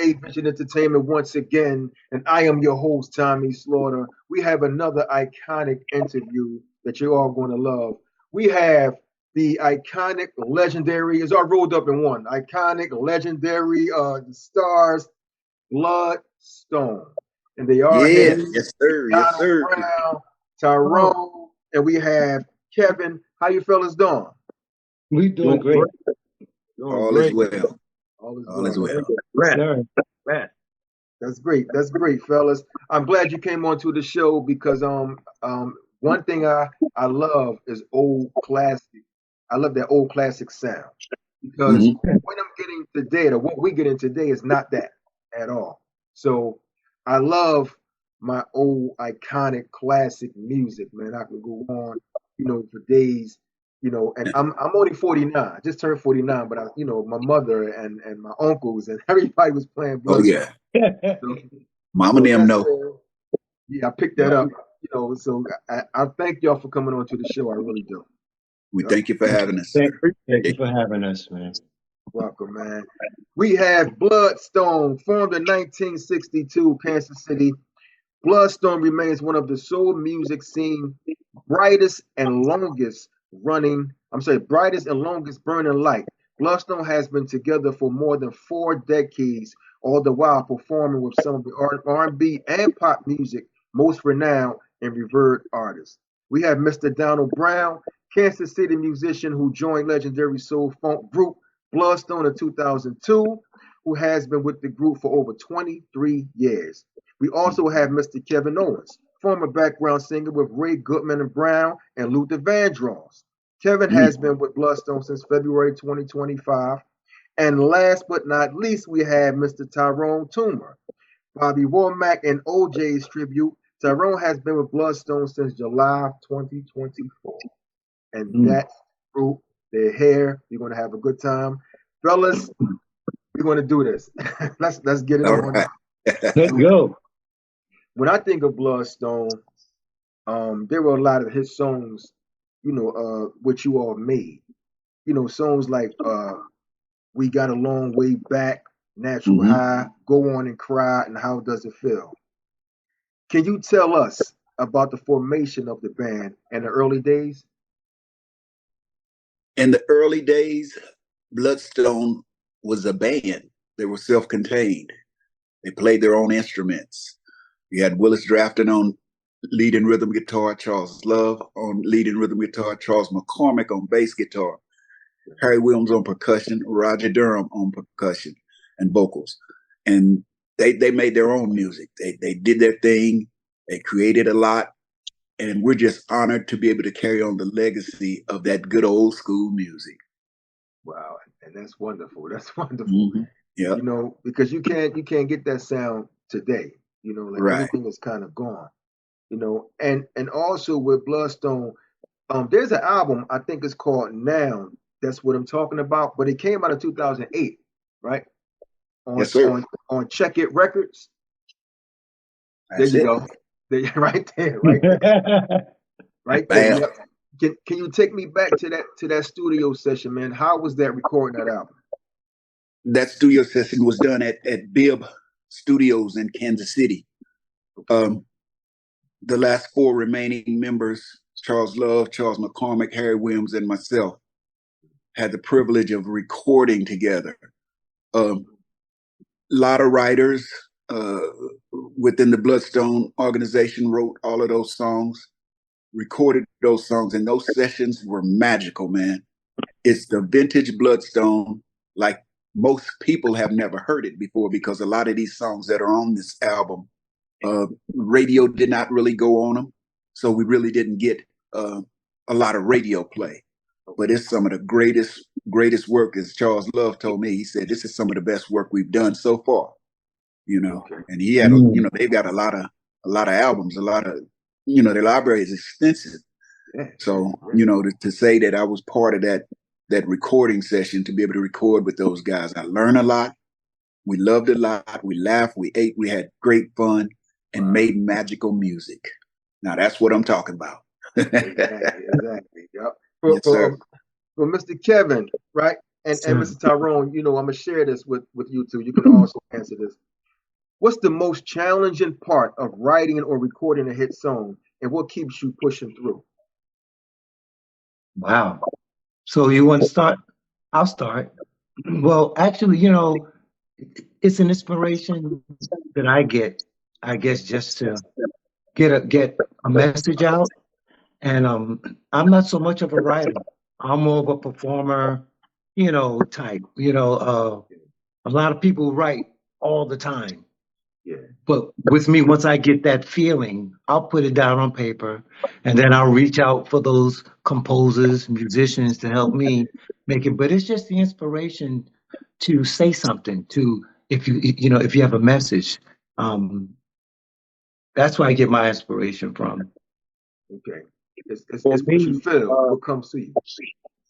A Vision Entertainment once again, and I am your host, Tommy Slaughter. We have another iconic interview that you're all going to love. We have the iconic, legendary, is all rolled up in one, iconic, legendary, the stars, Bloodstone. And they are Yeah, here. yes, sir. Yes, Donald sir. Brown, Tyrone, and we have Kevin. How you fellas doing? We doing great. Doing All great. is well. All is All well. is well. Sir. That's great. That's great, fellas. I'm glad you came onto the show because one thing I love is old classic. I love that old classic sound because Mhm. what I'm getting today, or what we get in today, is not that at all. So I love my old iconic classic music, man. I can go on, for days. And I'm only 49. I just turned 49, but my mother and my uncles and everybody was playing Oh Bloodstone. yeah. So, Mama so them that's know. yeah, I picked that up. So I thank y'all for coming on to the show. I really do. We Yep. thank you for having us, Thank sir. you for having us, man. Welcome, man. We have Bloodstone, formed in 1962, Kansas City. Bloodstone remains one of the soul music scene brightest and longest burning light. Bloodstone has been together for more than 4 decades, all the while performing with some of the R&B and pop music most renowned and revered artists. We have Mr. Donald Brown, Kansas City musician who joined legendary soul funk group Bloodstone in 2002, who has been with the group for over 23 years. We also have Mr. Kevin Owens, former background singer with Ray Goodman and Brown and Luther Vandross. Kevin has been with Bloodstone since February 2025. And last but not least, we have Mr. Tyrone Toomer, Bobby Womack and OJ's tribute. Tyrone has been with Bloodstone since July 2024. And that's group. They're here. We're going to have a good time. Fellas, we're going to do this. let's get it All on. right. Let's go. When I think of Bloodstone, there were a lot of his songs, which you all made. Songs like We Got a Long Way Back, Natural High, Go On and Cry, and How Does It Feel? Can you tell us about the formation of the band in the early days? In the early days, Bloodstone was a band. They were self-contained. They played their own instruments. We had Willis Draffen on lead and rhythm guitar, Charles Love on lead and rhythm guitar, Charles McCormick on bass guitar, Harry Williams on percussion, Roger Durham on percussion and vocals. And they made their own music. They did their thing. They created a lot. And we're just honored to be able to carry on the legacy of that good old school music. Wow, and that's wonderful. That's wonderful. Yeah. Because you can't get that sound today. Right. Everything is kind of gone. And also with Bloodstone, there's an album I think it's called Now. That's what I'm talking about. But it came out in 2008, right? Yes, sir. On Check It Records. That's there you it. go. Right there, right there. Right there. Yep. Can you take me back to that studio session, man? How was that recording that album? That studio session was done at Bibb Studios in Kansas City. The last 4 remaining members, Charles Love, Charles McCormick, Harry Williams, and myself, had the privilege of recording together. A lot of writers within the Bloodstone organization wrote all of those songs, recorded those songs, and those sessions were magical, man. It's the vintage Bloodstone, like most people have never heard it before, because a lot of these songs that are on this album, radio did not really go on them. So we really didn't get a lot of radio play. But it's some of the greatest work, as Charles Love told me. He said, this is some of the best work we've done so far. And he had, they've got a lot of albums, a lot of, their library is extensive. So, to say that I was part of that recording session, to be able to record with those guys, I learned a lot. We loved a lot. We laughed, we ate, we had great fun, and made magical music. Now that's what I'm talking about. Exactly. Yep. Yes, sir. For Mr. Kevin, right? And Mr. Tyrone, I'm gonna share this with you too. You can also answer this. What's the most challenging part of writing or recording a hit song, and what keeps you pushing through? Wow. So you want to start? I'll start. Well, actually, it's an inspiration that I get, I guess, just to get a message out. And I'm not so much of a writer. I'm more of a performer, type. A lot of people write all the time. Yeah. But with me, once I get that feeling, I'll put it down on paper, and then I'll reach out for those composers, musicians to help me make it. But it's just the inspiration to say something. If you have a message, um, that's where I get my inspiration from. Okay. It's For what you me, feel, what comes to you.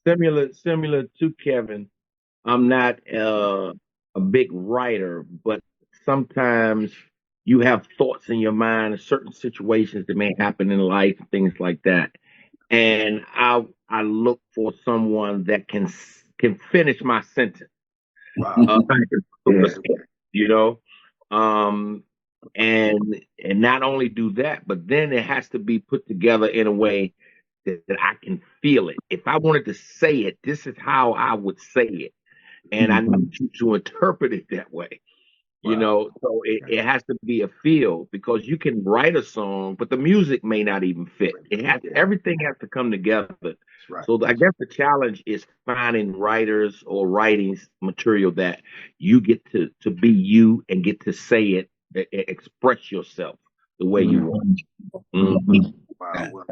similar to Kevin, I'm not a big writer, but sometimes you have thoughts in your mind of certain situations that may happen in life, things like that. And I look for someone that can finish my sentence. Wow. Uh, you know, um, and not only do that, but then it has to be put together in a way that I can feel it. If I wanted to say it, this is how I would say it, and I need you to interpret it that way. Wow. So it has to be a feel because you can write a song, but the music may not even fit. Everything has to come together. That's right. So I guess the challenge is finding writers or writing material that you get to be you and get to say it, express yourself the way you want. Wow. Wow.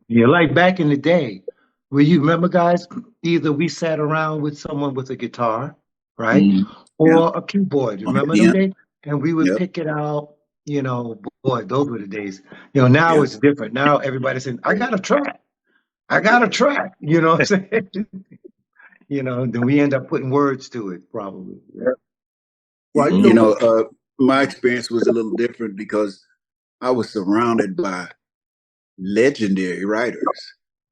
Yeah, like back in the day, where you remember, guys, either we sat around with someone with a guitar, right? Yeah. Or a keyboard. Remember them Yeah. days? And we would Yep. pick it out, boy, those were the days. Now Yeah. it's different. Now everybody's saying, I got a track. I got a track. You know what I'm saying? Then we end up putting words to it, probably. Yeah. Well, My experience was a little different because I was surrounded by legendary writers.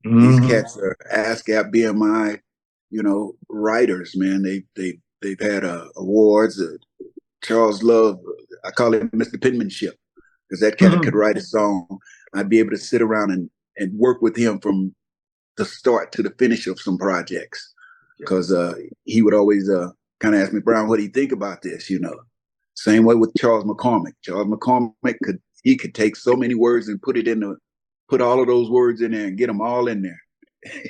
These cats are ASCAP, BMI, writers, man. They've had awards. Charles Love, I call him Mr. Penmanship, because that cat could write a song. I'd be able to sit around and work with him from the start to the finish of some projects, because he would always kind of ask me, Brown, what do you think about this? Same way with Charles McCormick. Charles McCormick could take so many words and put all of those words in there and get them all in there.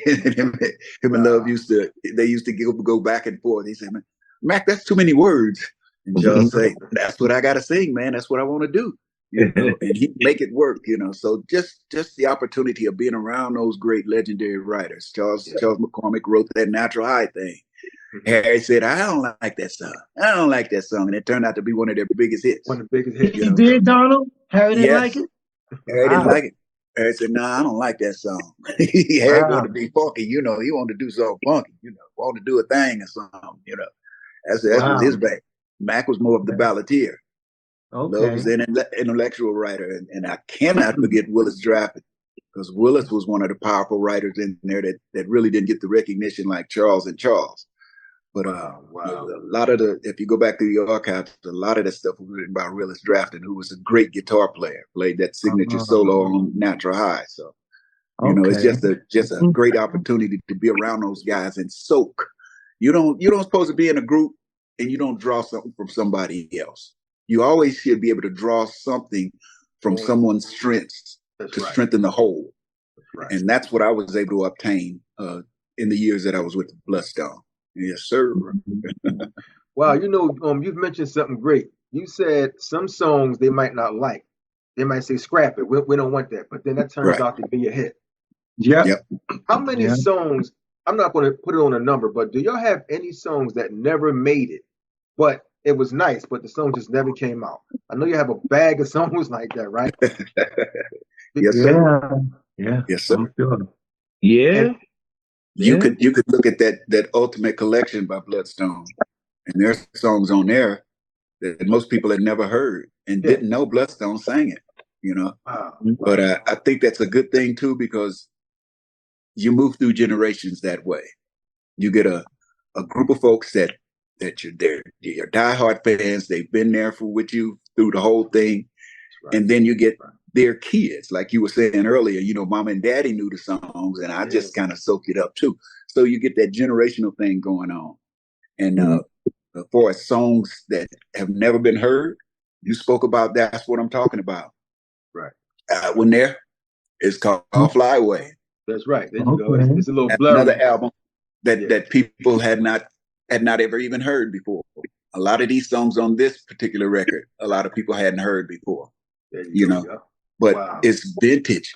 him and Love used to go back and forth. He said, man, Mac, that's too many words. And Charles say, that's what I got to sing, man. That's what I want to do. And he'd make it work, So just the opportunity of being around those great legendary writers. Charles McCormick wrote that Natural High thing. Harry said, I don't like that song. I don't like that song. And it turned out to be one of their biggest hits. One of the biggest hits. He did, Donald? Harry didn't like it? Harry didn't like it. Harry said, no, I don't like that song. Harry wanted to be funky, he wanted to do something funky, wanted to do a thing or something, That was his bag. Mac was more of the balladeer. Okay. Love was an intellectual writer. And I cannot forget Willis Draffen, because Willis was one of the powerful writers in there that really didn't get the recognition like Charles and Charles. But a lot of if you go back to the archives, a lot of that stuff was written by Willis Draffen, who was a great guitar player, played that signature solo on Natural High. So, it's just a great opportunity to be around those guys and soak. You don't supposed to be in a group and you don't draw something from somebody else. You always should be able to draw something from someone's strengths to strengthen the whole. And that's what I was able to obtain in the years that I was with Bloodstone. Yes, sir. Wow, you've mentioned something great. You said some songs they might not like. They might say, scrap it. We don't want that. But then that turns out to be a hit. Yeah. Yep. How many songs, I'm not going to put it on a number, but do y'all have any songs that never made it, but it was nice, but the song just never came out? I know you have a bag of songs like that, right? Yes, sir. Yeah. Yes, sir. I'm sure. Yeah. You could look at that Ultimate Collection by Bloodstone, and there's songs on there that most people had never heard and didn't know Bloodstone sang it. Wow. But I think that's a good thing too, because you move through generations that way. You get a a group of folks that you're diehard fans. They've been there with you through the whole thing, right. And then you get their kids, like you were saying earlier. You know, mom and daddy knew the songs, and I just kind of soaked it up too. So you get that generational thing going on, and for songs that have never been heard, you spoke about. That's what I'm talking about. Right. When there, it's called Fly Away. That's right. There you go. It's a little blurry. Another album that people had not ever even heard before. A lot of these songs on this particular record, a lot of people hadn't heard before. You know, but it's vintage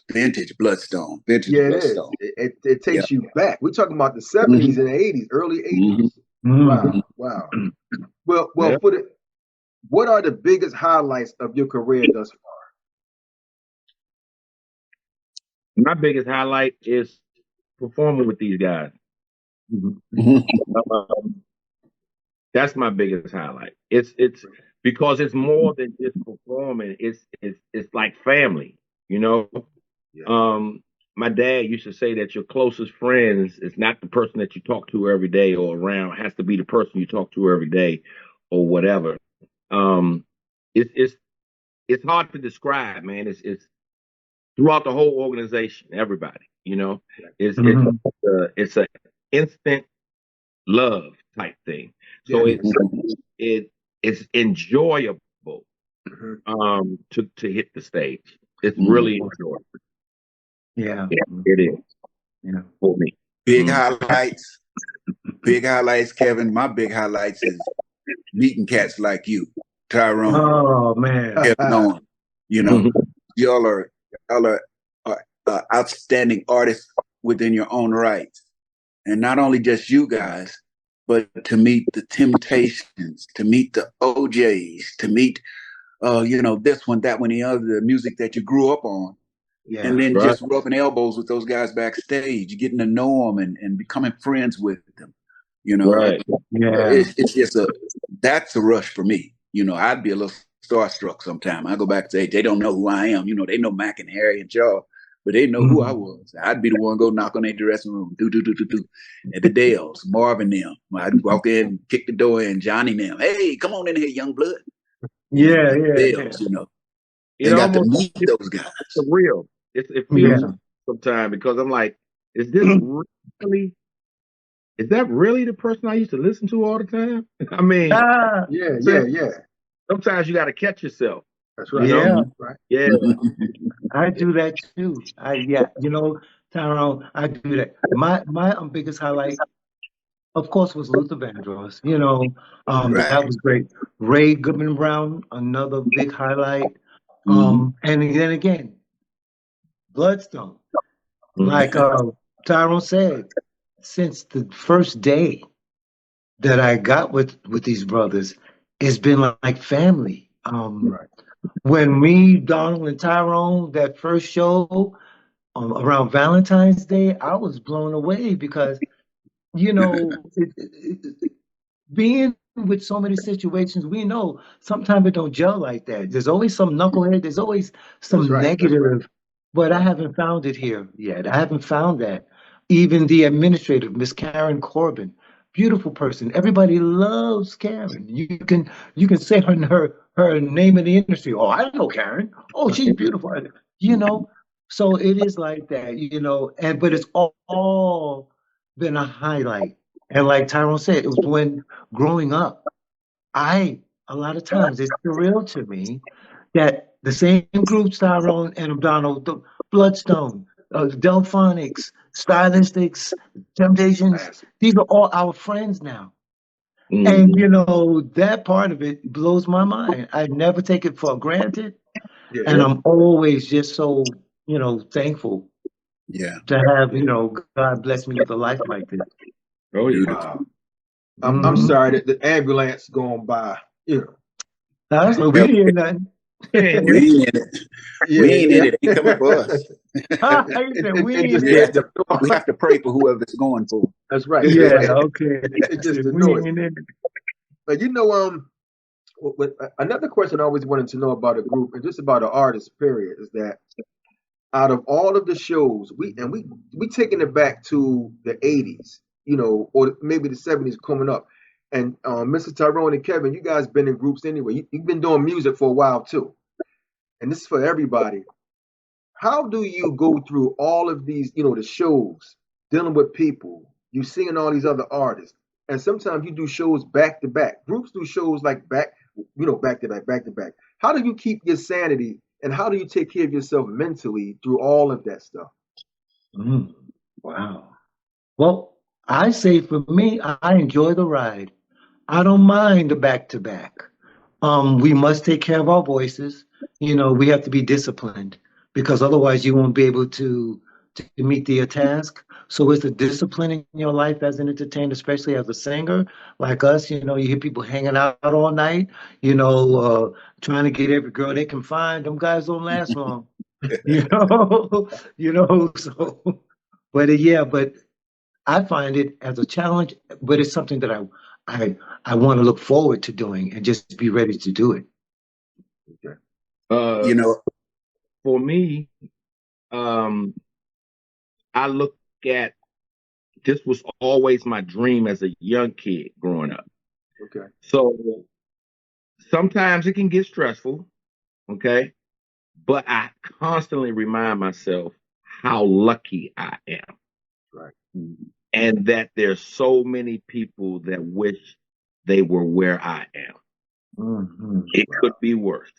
Bloodstone. Vintage Bloodstone. It takes you back. We're talking about the 70s and the 80s, early 80s. Wow. Well, what are the biggest highlights of your career thus far? My biggest highlight is performing with these guys. That's my biggest highlight. It's because it's more than just performing. It's like family, you know. Yeah. My dad used to say that your closest friends is not the person that you talk to every day or around. It has to be the person you talk to every day or whatever. It's hard to describe, man. It's throughout the whole organization, everybody, you know. It's an instant love type thing. So it's enjoyable to hit the stage. It's really enjoyable. Yeah, it is. Yeah, for me. Big highlights, Kevin. My big highlights is meeting cats like you, Tyrone. Oh man, Kevin Owen. You know, y'all are outstanding artists within your own right, and not only just you guys, but to meet the Temptations, to meet the OJs, to meet this one, that one, the other, the music that you grew up on. Yeah, and then just rubbing elbows with those guys backstage, getting to know them and becoming friends with them. You know, it's just that's a rush for me. You know, I'd be a little starstruck sometime. I go back and say, they don't know who I am. You know, they know Mac and Harry and Charles, but they know who I was. I'd be the one go knock on their dressing room, do. At the Dales, Marvin them. I'd walk in, kick the door in, Johnny them. Hey, come on in here, young blood. Dales, you know. They got to meet those guys. It's real. It feels sometimes because I'm like, is that really the person I used to listen to all the time? I mean, sometimes you got to catch yourself. That's right. Yeah. I do that too. You know, Tyrone, I do that. My biggest highlight, of course, was Luther Vandross. You know, that was great. Ray Goodman Brown, another big highlight. And then again, Bloodstone. Like Tyrone said, since the first day that I got with these brothers, it's been like family. When me, Donald, and Tyrone, that first show around Valentine's Day, I was blown away because, you know, being with so many situations, we know sometimes it don't gel like that. There's always some knucklehead. There's always some negative, but I haven't found it here yet. I haven't found that. Even the administrator, Miss Karen Corbin, beautiful person. Everybody loves Karen. You can say her name in the industry. Oh, I know Karen. Oh, she's beautiful. You know, so it is like that. You know, but it's all been a highlight. And like Tyrone said, it was when growing up, a lot of times it's surreal to me that the same groups, Tyrone and Donald, the Bloodstone, Delphonics, Stylistics, Temptations, these are all our friends now. And, you know, that part of it blows my mind. I never take it for granted. And I'm always just so, you know, thankful to have, you know, God bless me with a life like this. Oh, yeah. Wow. I'm sorry that the ambulance going by. You know. We didn't hear nothing. We ain't in it. We ain't in it. It ain't coming for us. We have to pray for whoever's going for. That's right. Yeah, okay. It's just the noise. But you know, another question I always wanted to know about a group and just about an artist, period, is that out of all of the shows, we taking it back to the 80s. or maybe the 70s coming up. And Mr. Tyrone and Kevin, you guys been in groups anyway. You've been doing music for a while too. And this is for everybody. How do you go through all of these, the shows, dealing with people, you singing all these other artists, and sometimes you do shows back to back. Groups do shows like back to back, back to back. How do you keep your sanity and how do you take care of yourself mentally through all of that stuff? Wow. Well, I say for me, I enjoy the ride. I don't mind the back to back. We must take care of our voices. We have to be disciplined because otherwise you won't be able to meet the task. So it's a discipline in your life as an entertainer, especially as a singer like us. You hear people hanging out all night, trying to get every girl they can find. Them guys don't last long, you know, so, but I find it as a challenge, but it's something that I want to look forward to doing and just be ready to do it. Okay. For me, I look at this was always my dream as a young kid growing up. Okay. So sometimes it can get stressful, okay? But I constantly remind myself how lucky I am. Right. And that there's so many people that wish they were where I am. It could be worse.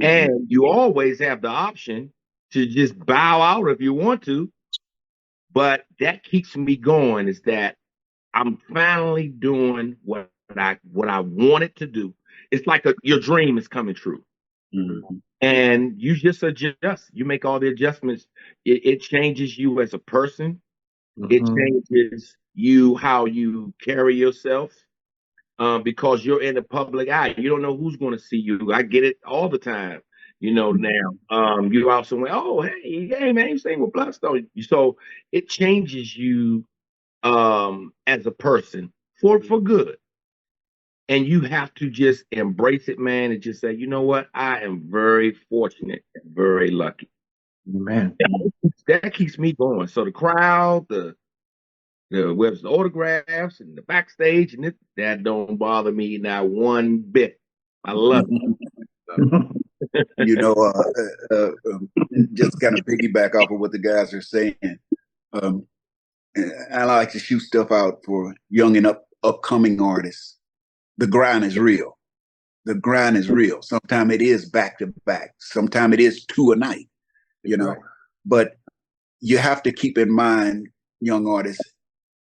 And you always have the option to just bow out if you want to. But that keeps me going is that I'm finally doing what I wanted to do. It's like your dream is coming true. And you just adjust. You make all the adjustments. It changes you as a person. It changes how you carry yourself because you're in the public eye. You don't know who's going to see you. I get it all the time. Now, you also went, oh, hey, man, you sing with Bloodstone. So it changes you as a person for good. And you have to just embrace it, man, and just say, you know what? I am very fortunate and very lucky. Man. That keeps me going. So the crowd, the webs, the autographs, and the backstage, and that don't bother me not one bit. I love it. Just kind of piggyback off of what the guys are saying. I like to shoot stuff out for young and upcoming artists. The grind is real. The grind is real. Sometimes it is back to back. Sometimes it is 2 a night, Right. But you have to keep in mind, young artists,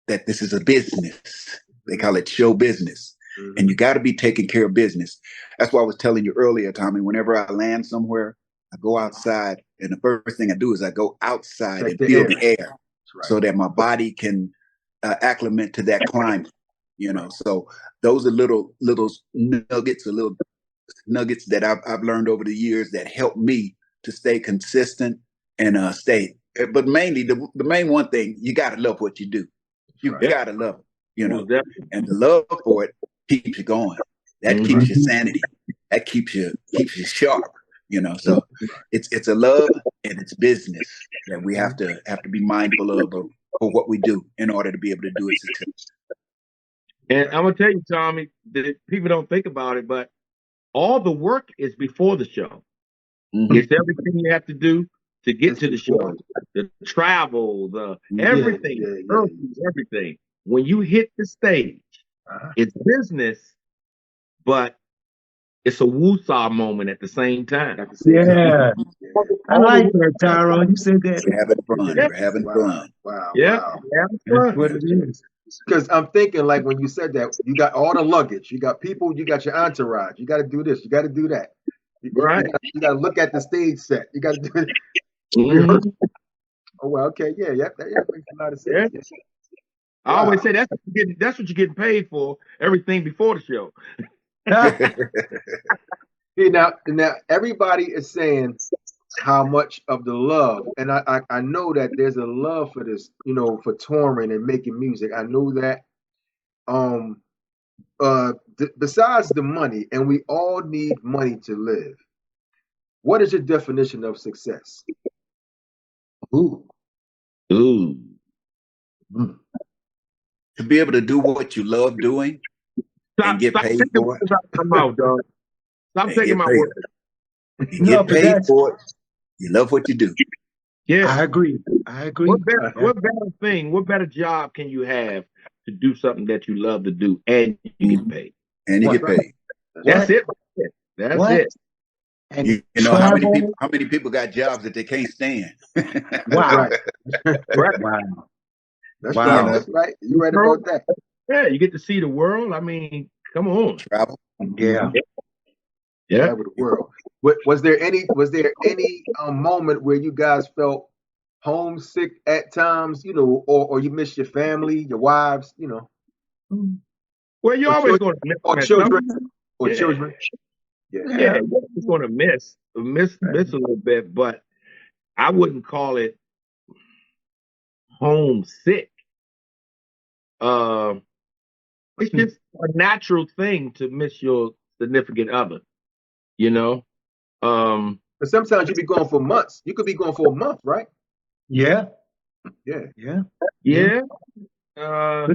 that this is a business. They call it show business. And you got to be taking care of business. That's why I was telling you earlier, Tommy, whenever I land somewhere, I go outside. And the first thing I do is I go outside and feel the air so that my body can acclimate to that climate. So those are little nuggets, little nuggets that I've learned over the years that help me to stay consistent and stay. But mainly, the main one thing, you got to love what you do. You got to love it, and the love for it keeps you going. That keeps your sanity. That keeps you sharp. So it's a love and it's business that we have to be mindful of for what we do in order to be able to do it successfully. And I'm gonna tell you, Tommy, that people don't think about it, but all the work is before the show. It's everything you have to do to get to the show, the travel, the everything, everything. When you hit the stage, it's business, but it's a woosah moment at the same time. Yeah. I like that, Tyrone. You said that. We're having fun. We're having fun. Wow. Yeah. That's what it is. Because I'm thinking, like, when you said that, you got all the luggage, you got people, you got your entourage, you got to do this, you got to do that. Right. You got to look at the stage set. You got to do it. Oh, well, okay. Yeah, that makes a lot of sense. Yeah. I always say that's what you're getting paid for, everything before the show. See, now everybody is saying how much of the love, and I know that there's a love for this, for touring and making music. I know that. Besides the money, and we all need money to live. What is your definition of success? Ooh. Ooh. to be able to do what you love doing and get Stop paid taking for it, words out of my mouth, dog. Stop and taking get my paid, words. and No, get but paid that's, for it. You love what you do. Yeah. I agree. I agree. What better job can you have to do something that you love to do and you get paid? And you What? get paid. That's What? it. That's What? it. And You know travel. how many people got jobs that they can't stand? That's Wow. right. Right. Wow. That's Wow. right. That's right. You right about that. Yeah, you get to see the world. I mean, come on. Travel. Yeah. Yeah. Travel the world. Was there any moment where you guys felt homesick at times, or you miss your family, your wives, Well, you're or always children, going to or miss children, something. or Yeah. children? Yeah. Yeah, Yeah. you're always going to miss a little bit, but I wouldn't call it homesick. It's just a natural thing to miss your significant other, you know. But sometimes you be going for months. You could be going for a month, right? Yeah. Yeah. Yeah. Yeah. Uh,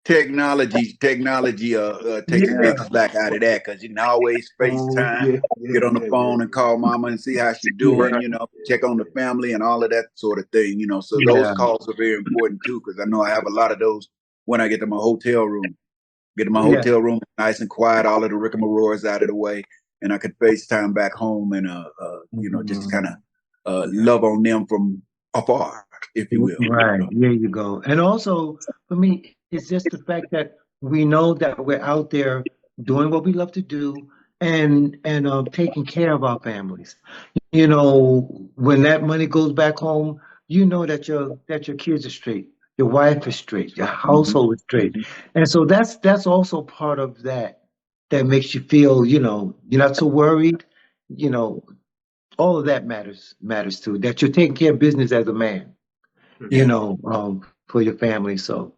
Technology takes Yeah. us back out of that, because you can always Oh, FaceTime, yeah, get on the yeah, phone and call mama and see how she's Yeah. doing, check on the family and all of that sort of thing, So those Yeah. calls are very important too, because I know I have a lot of those when I get to my hotel room. Get to my Yeah. hotel room, nice and quiet, all of the rigmaroles out of the way, and I could FaceTime back home and just kind of love on them from afar, if you will. Right. There you go. And also, for me, it's just the fact that we know that we're out there doing what we love to do and taking care of our families. When that money goes back home, you know that your kids are straight, your wife is straight, your household is straight. And so that's also part of that makes you feel, you're not so worried, you know, all of that matters too, that you're taking care of business as a man, Yeah. for your family. So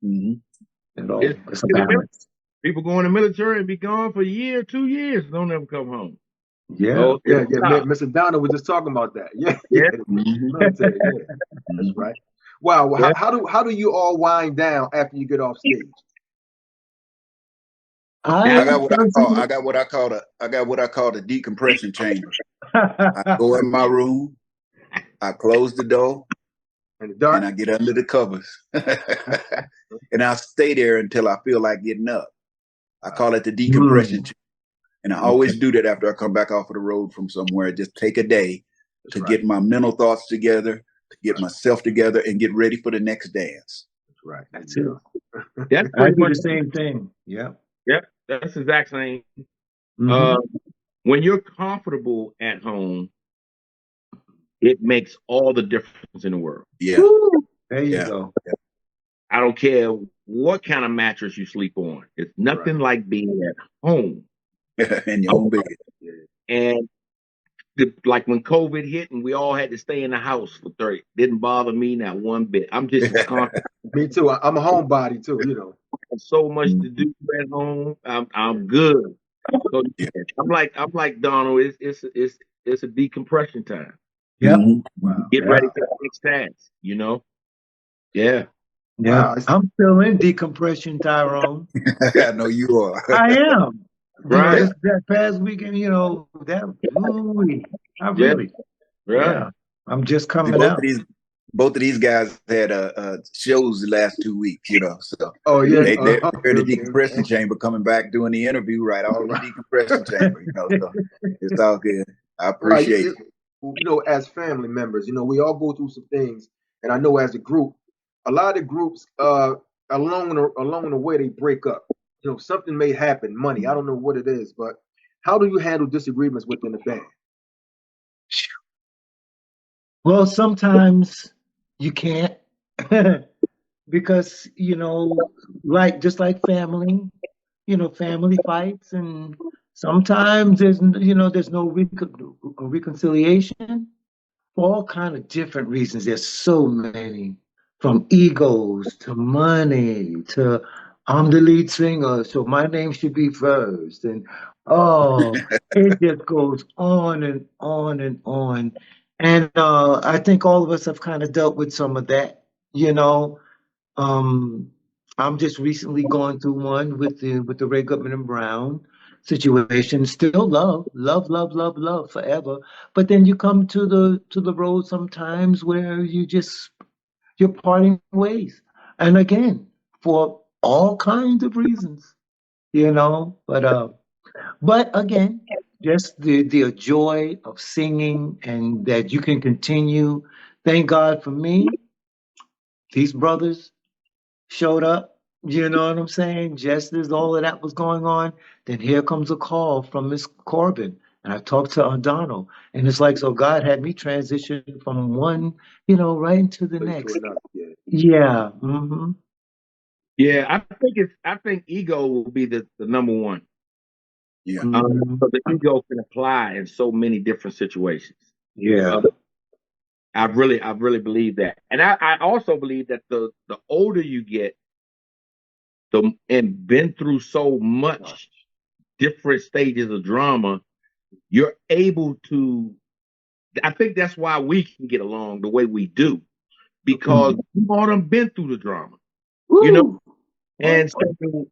Mhm. it's a balance. people go in the military and be gone for a year, 2 years, don't ever come home. Yeah. So Yeah, it's yeah. tough. Mr. Donald was just talking about that. Yeah, Yeah. Mhm. military. Yeah, that's Mhm. right. Wow. Well, Yeah. how do you all wind down after you get off stage? I I got what I call personally, the decompression chamber. I go in my room, I close the door, In the dark? and I get under the covers. And I'll stay there until I feel like getting up. I call it the decompression chamber. And I always do that after I come back off of the road from somewhere. Just take a day That's to right. get my mental thoughts together, to get myself together, and get ready for the next dance. That's right. That's it. That's I pretty do much the same thing. Yeah. Yep. That's the exact same. Mhm. When you're comfortable at home, it makes all the difference in the world. Yeah. Woo! There you Yeah. go. I don't care what kind of mattress you sleep on. It's nothing like being at home. In your own bed. And like when COVID hit and we all had to stay in the house for 30, didn't bother me not one bit. I'm just as confident. Me too. I'm a homebody too. There's so much to do at home. I'm good. So Yeah. I'm like Donald. It's a decompression time. Yep. Mhm. Wow. Get Yeah. ready for the next task. Yeah. Yeah. Wow. I'm still in decompression, Tyrone. I know you are. I am. Right. That past weekend, I Yeah. really, Right. yeah. I'm just See, coming out. both of these guys had shows the last 2 weeks, So Oh yeah. they're in the Okay. decompression chamber, coming back doing the interview right off the decompression chamber, So it's all good. I Right. appreciate it. As family members, we all go through some things, and I know as a group, a lot of groups, along the way, they break up. Something may happen, money. I don't know what it is, but how do you handle disagreements within the band? Well, sometimes you can't because, just like family, family fights, and sometimes there's no reconciliation for all kind of different reasons. There's so many, from egos to money to I'm the lead singer, so my name should be first, and it just goes on and on and on. And I think all of us have kind of dealt with some of that, you know. Um, I'm just recently going through one with the Ray Goodman and Brown situation. Still love, love, love, love, love forever. But then you come to the road sometimes where you're parting ways. And again, for all kinds of reasons, you know. But again, just the joy of singing and that you can continue. Thank God for me. These brothers showed up. You know what I'm saying? Just as all of that was going on, then here comes a call from Miss Corbin. And I talked to Donald. And it's like, so God had me transition from one, right into the Place to next. another. Yeah. Yeah. Hmm. Yeah, I think ego will be the number one. Yeah. So the ego can apply in so many different situations. Yeah. I really believe that, and I also believe that the older you get, and been through so much different stages of drama, you're able to. I think that's why we can get along the way we do, because we've all done been through the drama, you know, Woo! and so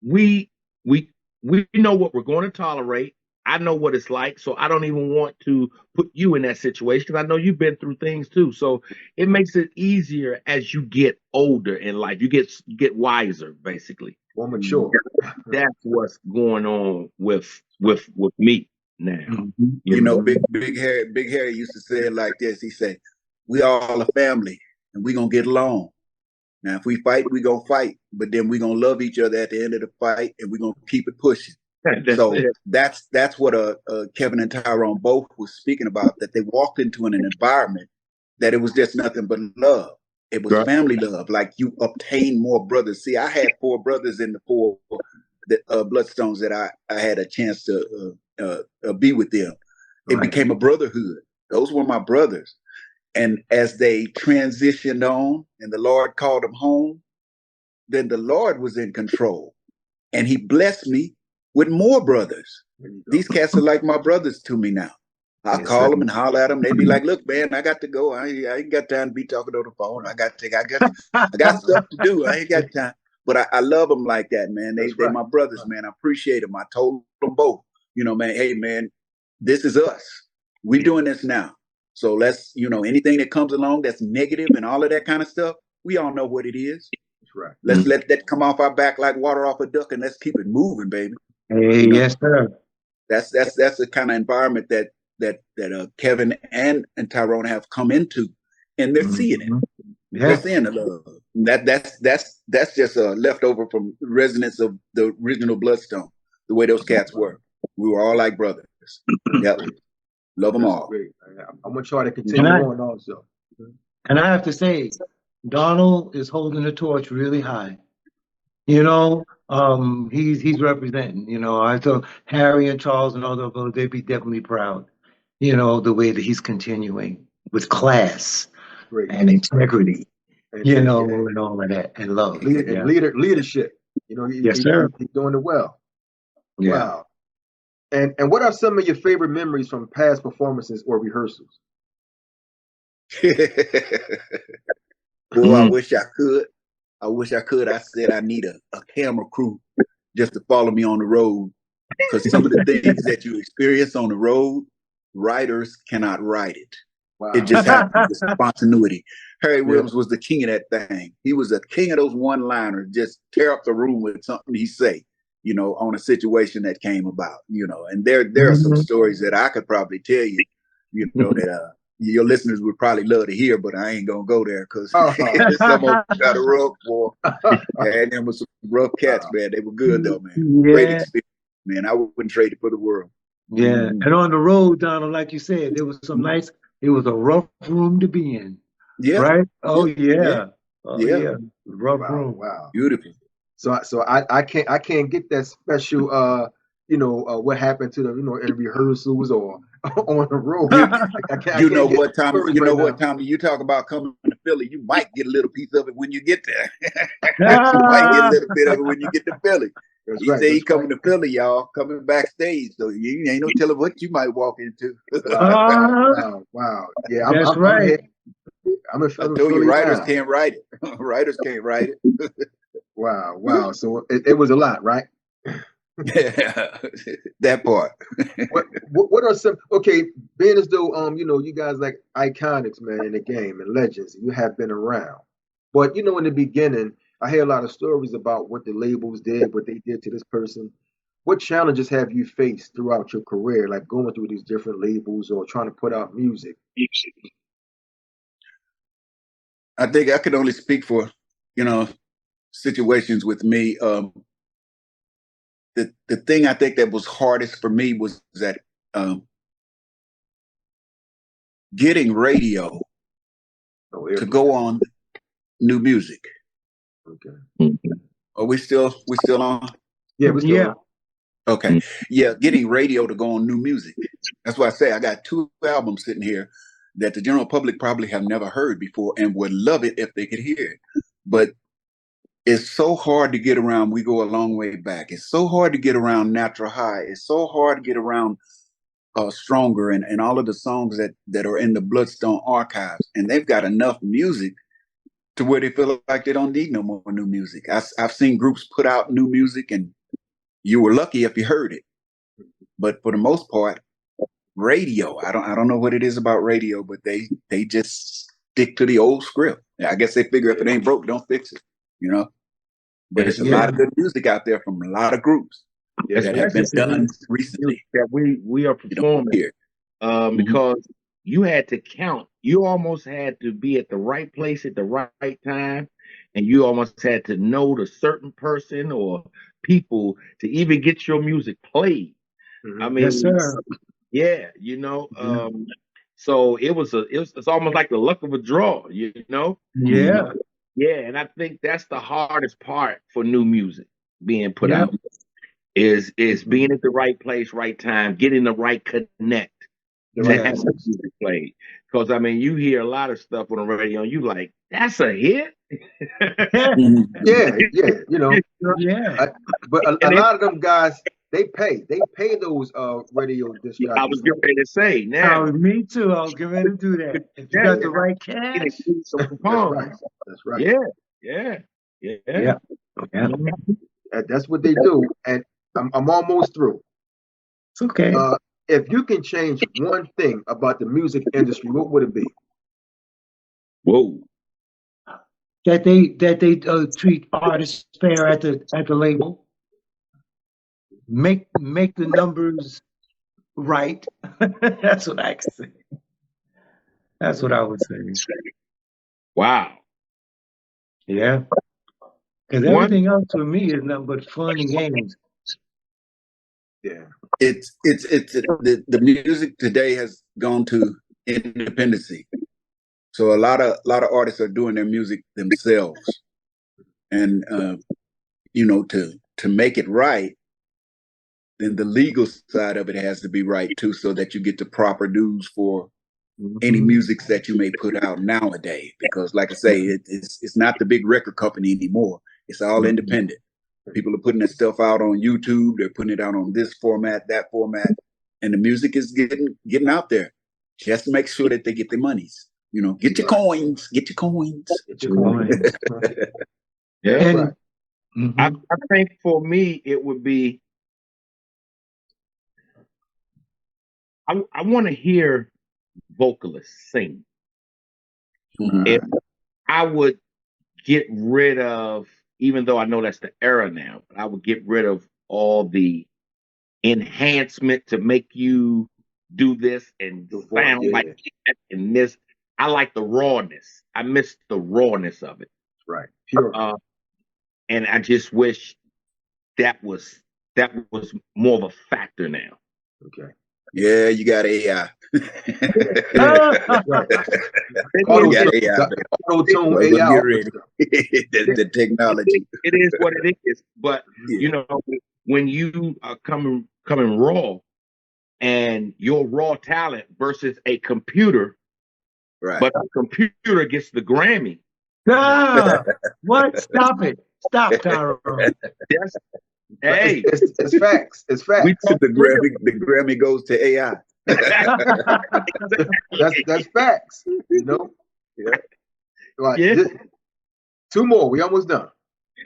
we we we know what we're going to tolerate. I know what it's like, so I don't even want to put you in that situation because I know you've been through things too. So it makes it easier as you get older in life. You get wiser, basically. More mature. That's what's going on with me now. Mm-hmm. You know, Big Harry used to say it like this. He said, "We all a family, and we gonna get along. Now, if we fight, we gonna fight, but then we gonna love each other at the end of the fight, and we gonna keep it pushing." So it. that's what Kevin and Tyrone both was speaking about. That they walked into an environment that it was just nothing but love. It was Right. family love. Like you obtained more brothers. See, I had 4 brothers in the 4 Bloodstones that I had a chance to be with them. It became a brotherhood. Those were my brothers. And as they transitioned on and the Lord called them home, then the Lord was in control. And he blessed me with more brothers. These cats are like my brothers to me now. I call them and holler at them. They be like, "Look, man, I got to go. I ain't got time to be talking on the phone. I got stuff to do. I ain't got time." But I love them like that, man. They my brothers, man. I appreciate them. I told them both, man, hey, man, this is us. We're doing this now. So let's, anything that comes along that's negative and all of that kind of stuff, we all know what it is. That's right. Let's let that come off our back like water off a duck, and let's keep it moving, baby. Hey, yes, sir. That's the kind of environment that Kevin and Tyrone have come into, and they're seeing it. Yeah. They're seeing the love. That's just a leftover from resonance of the original Bloodstone. The way those cats were, we were all like brothers. Yep, love them all. Great. I'm gonna try to continue on also. And I have to say, Donald is holding the torch really high. He's representing. I thought Harry and Charles and all those, they'd be definitely proud. The way that he's continuing with class and integrity. And all of that, and love. Leadership. Yes, sir. He's doing it well. Yeah. Wow. And what are some of your favorite memories from past performances or rehearsals? Boy, I wish I could. I said I need a camera crew just to follow me on the road. Because some of the things that you experience on the road, writers cannot write it. Wow. It just happens. It's spontaneity. Harry Williams was the king of that thing. He was the king of those one-liners. Just tear up the room with something he say, on a situation that came about, And there are some stories that I could probably tell you, that your listeners would probably love to hear, but I ain't gonna go there because some of them got a rough for. And there was some rough cats, man. They were good though, man. Great experience, man. I wouldn't trade it for the world. Yeah, and on the road, Donald, like you said, there was it was a rough room to be in. Yeah. Right? Oh yeah. Rough room. Wow. Beautiful. So I can't get that special what happened to them, in rehearsals or on the road. What time you talk about coming to Philly, you might get a little piece of it when you get there. You might get a little bit of it when you get to Philly. He said he's coming to Philly, y'all, coming backstage. So you ain't no telling what you might walk into. Wow. Yeah, that's right. I'm I in told you, Philly writers now. can't write it. Writers can't write it. Wow. So it was a lot, right? Yeah, that part. What are some okay? Being as though you guys like iconics, man, in the game and legends, you have been around. But in the beginning, I hear a lot of stories about what the labels did, what they did to this person. What challenges have you faced throughout your career, like going through these different labels or trying to put out music? I think I could only speak for, situations with me. The thing I think that was hardest for me was that getting radio to go on new music. Okay. Are we still on? Yeah, we're still on. Okay. Yeah, getting radio to go on new music. That's why I say I got 2 albums sitting here that the general public probably have never heard before and would love it if they could hear it. But it's so hard to get around. We go a long way back. It's so hard to get around Natural High. It's so hard to get around Stronger and all of the songs that are in the Bloodstone archives. And they've got enough music to where they feel like they don't need no more new music. I've seen groups put out new music and you were lucky if you heard it. But for the most part, radio, I don't know what it is about radio, but they just stick to the old script. I guess they figure if it ain't broke, don't fix it, But it's a lot of good music out there from a lot of groups that have been done recently. That we are performing here. Because you had to count. You almost had to be at the right place at the right time. And you almost had to know the certain person or people to even get your music played. I mean, yes, sir. Yeah, so it's almost like the luck of a draw, Yeah. Yeah, and I think that's the hardest part for new music being put out is being at the right place, right time, getting the right connect to have the music played. Because you hear a lot of stuff on the radio, and you like, that's a hit. Yeah. Yeah. But a lot of them guys, they pay those radio disc jockeys. I was getting ready to say now. Me too. I was getting ready to do that. If you got the right cash. That's right. Yeah. That's what they do. And I'm almost through. It's okay. If you can change one thing about the music industry, what would it be? Whoa. That they treat artists fair at the label. Make the numbers right. That's what I can say. That's what I would say. Wow. Yeah. Because everything else for me is nothing but fun and games. Yeah. It's the music today has gone to independency. So a lot of artists are doing their music themselves. And to make it right, then the legal side of it has to be right too, so that you get the proper dues for any music that you may put out nowadays. Because like I say, it's not the big record company anymore. It's all independent. People are putting their stuff out on YouTube. They're putting it out on this format, that format, and the music is getting out there. Just make sure that they get their monies. Get your coins. Get your coins. Get your coins. Yeah. I think for me it would be. I want to hear vocalists sing. If I would get rid of, even though I know that's the era now, but I would get rid of all the enhancement to make you do this and sound like that and this. I like the rawness. I miss the rawness of it. Right. Pure. And I just wish that was more of a factor now. Okay. Yeah, you got AI. Auto-tune AI. The technology. It is what it is. But when you are coming raw, and your raw talent versus a computer, right? But a computer gets the Grammy. What? Stop it! Stop, Tyrone. Yes. Hey, it's facts. It's facts. The Grammy goes to AI. That's facts. Yeah. Right. Yeah. Two more. We almost done.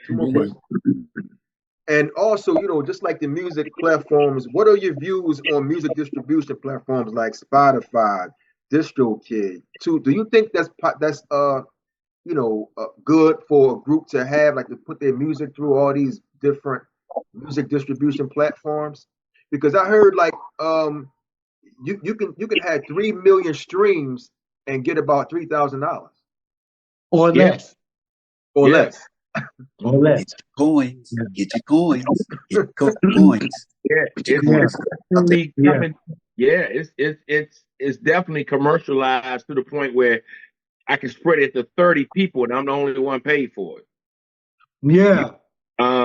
Two more Mhm. questions. And also, just like the music platforms, what are your views on music distribution platforms like Spotify, DistroKid? Do you think that's good for a group to have, like, to put their music through all these different music distribution platforms? Because I heard, like, you can have 3 million streams and get about $3,000 or Yeah. less, or Yeah. less. or less. Get your coins. Yeah. Get your coins. Get your coins. Yeah. Get your It's Yeah. coins. Out there. definitely Yeah. coming. Yeah. It's definitely commercialized to the point where I can spread it to 30 people and I'm the only one paid for it. Yeah.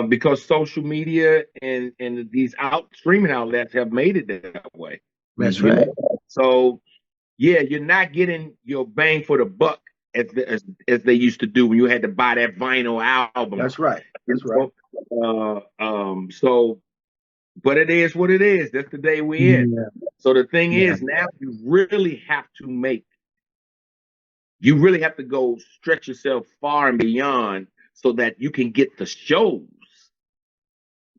Because social media and these streaming outlets have made it that way. That's You right. know? So yeah, you're not getting your bang for the buck as they used to do when you had to buy that vinyl album. That's right. You That's right. know? So, but it is what it is. That's the day we in. Yeah. So the thing Yeah. is, now you really have to go stretch yourself far and beyond so that you can get the shows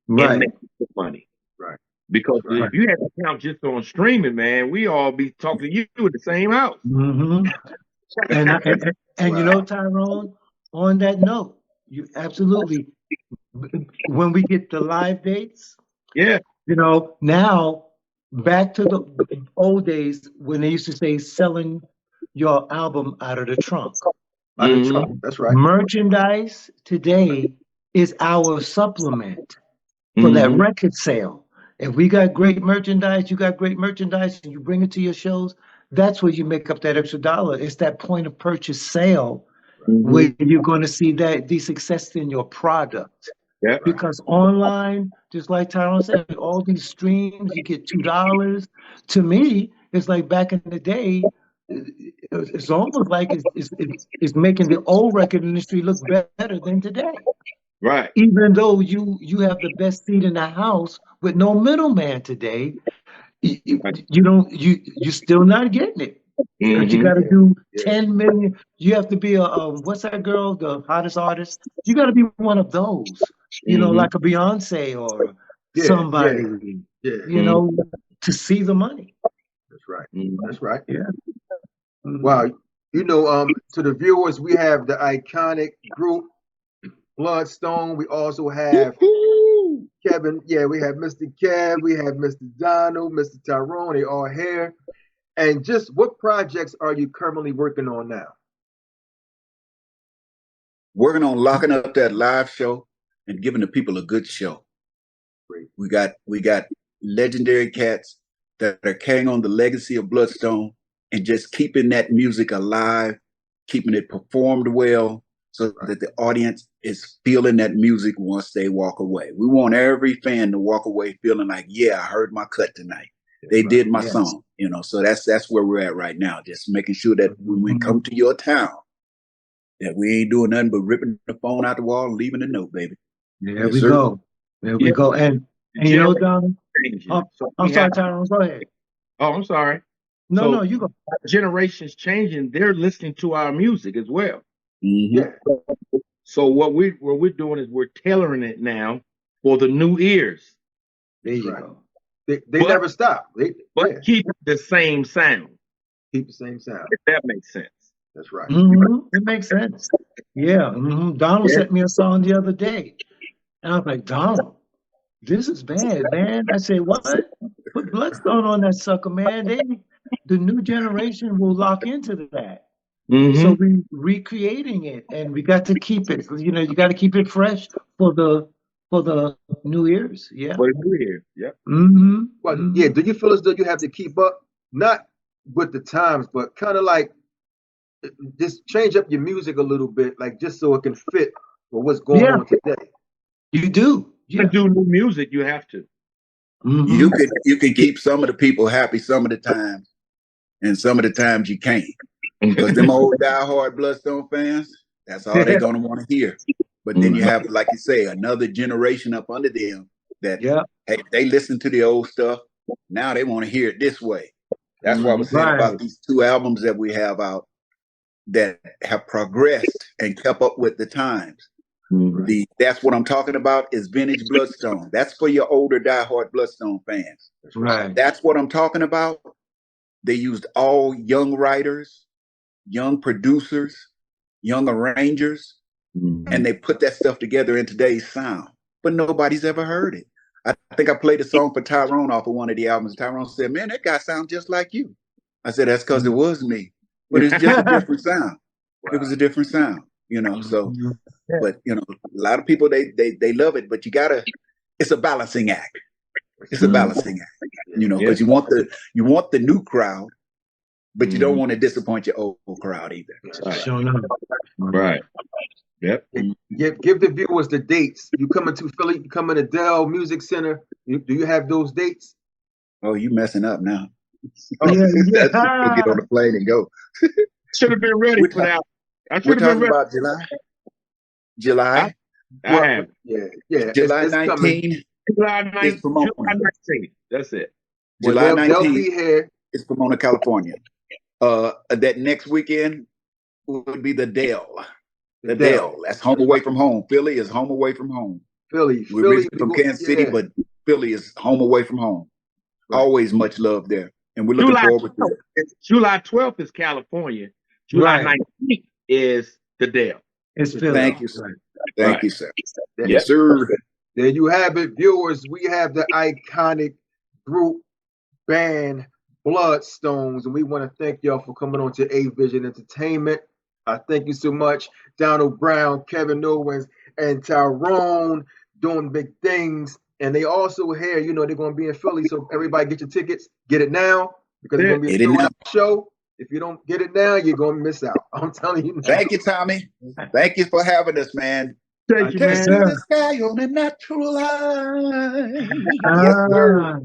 and Right. make the money. Right. Because That's right. if you had to count just on streaming, man, we all be talking to you in the same house. Mm-hmm. And you know, Tyrone, on that note, you absolutely, when we get the live dates, Yeah. now back to the old days when they used to say selling your album out of the trunk. Out of the Mhm. trunk. That's right. Merchandise today is our supplement for that Mhm. record sale. If we got great merchandise, you got great merchandise, and you bring it to your shows, that's where you make up that extra dollar. It's that point of purchase sale where Mhm. you're going to see the success in your product. Yeah. Because online, just like Tyrone said, all these streams, you get $2. To me, it's like back in the day, it's almost like it's making the old record industry look better than today. Right. Even though you have the best seat in the house with no middleman today, you're still not getting it. Because you Mhm. got to do Yeah. 10 million. You have to be what's that girl, the hottest artist? You got to be one of those, Mhm. like a Beyonce or Yeah. somebody, Yeah. to see the money. That's right. Mhm. That's right. Yeah. Mhm. Wow. To the viewers, we have the iconic group Bloodstone. We also have Woo-hoo. Kevin. Yeah, we have Mr. Kev. We have Mr. Donald, Mr. Tyrone. They all here. And just what projects are you currently working on now? Working on locking up that live show and giving the people a good show. Great. We got legendary cats that are carrying on the legacy of Bloodstone and just keeping that music alive, keeping it performed well, so that the audience is feeling that music once they walk away. We want every fan to walk away feeling like, yeah, I heard my cut tonight. They did my song, So that's where we're at right now. Just making sure that when we come to your town, that we ain't doing nothing but ripping the phone out the wall and leaving a note, baby. There Yes, we sir. go. There we go. And Don, I'm sorry, Tyrone, go ahead. Oh, I'm sorry. No, you go. Generations changing, they're listening to our music as well. Mm-hmm. Yeah. So what we're doing is we're tailoring it now for the new ears. There you right. go. They never stop. Keep the same sound. Keep the same sound. If that makes sense. That's right. Mm-hmm. It makes sense. Yeah. Mm-hmm. Donald sent me a song the other day. And I was like, Donald, this is bad, man. I said, what? Put Bloodstone on that sucker, man. The new generation will lock into that. Mm-hmm. So we recreating it, and we got to keep it. You got to keep it fresh for the new ears. Yeah. For the new ears. Yeah. Mm-hmm. Well, yeah. Do you feel as though you have to keep up, not with the times, but kind of like just change up your music a little bit, like just so it can fit with what's going on today? You do. To do new music, you have to. Mm-hmm. You can keep some of the people happy some of the times, and some of the times you can't. Because them old diehard Bloodstone fans, that's all they're gonna want to hear. But then you have, like you say, another generation up under them that hey, they listen to the old stuff. Now they want to hear it this way. That's why I was saying about these 2 albums that we have out. that have progressed and kept up with the times. Mhm. That's what I'm talking about is vintage Bloodstone. That's for your older diehard Bloodstone fans. Right. That's what I'm talking about. They used all young writers, young producers, young arrangers, and they put that stuff together in today's sound. But nobody's ever heard it. I think I played a song for Tyrone off of one of the albums. Tyrone said, "Man, that guy sounds just like you." I said, "That's because it was me, but it's just a different sound." It was a different sound, you know. So, but you know, a lot of people they love it, but you gotta. It's a balancing act. It's a balancing act, you know, because you want the new crowd, but you don't want to disappoint your old crowd either. Sure enough. Right. Yep. Give the viewers the dates. You coming to Philly? You coming to Dell Music Center? Do you have those dates? Oh, you messing up now. Yeah, That's we'll get on the plane and go. Should have been ready for that. I We're should have been talking ready. about July. I have Yeah. July It's coming. 19 July is 19th. Pomona. July 19th. That's it. Well, July they'll 19th be here. is Pomona, California. That next weekend would be the Dell. The Dell. That's home away from home. Philly is home away from home. Philly. We're originally from Kansas City, but Philly is home away from home. Right. Always much love there. And we're looking forward to it. July 12th is California. July 19th is the Dell. It's Philly. Thank you, sir. Thank you, sir. Yes, sir. There you have it, viewers. We have the iconic group band Bloodstones, and we want to thank y'all for coming on to A Vision Entertainment. Thank you so much, Donald Brown, Kevin Owens, and Tyrone doing big things. And they also here, you know, they're going to be in Philly. So everybody get your tickets. Get it now because it's going to be a sold-out show. If you don't get it now, you're going to miss out. I'm telling you now. Thank you, Tommy. Thank you for having us, man. Thank you, man. The sky on a natural line. Yes, sir.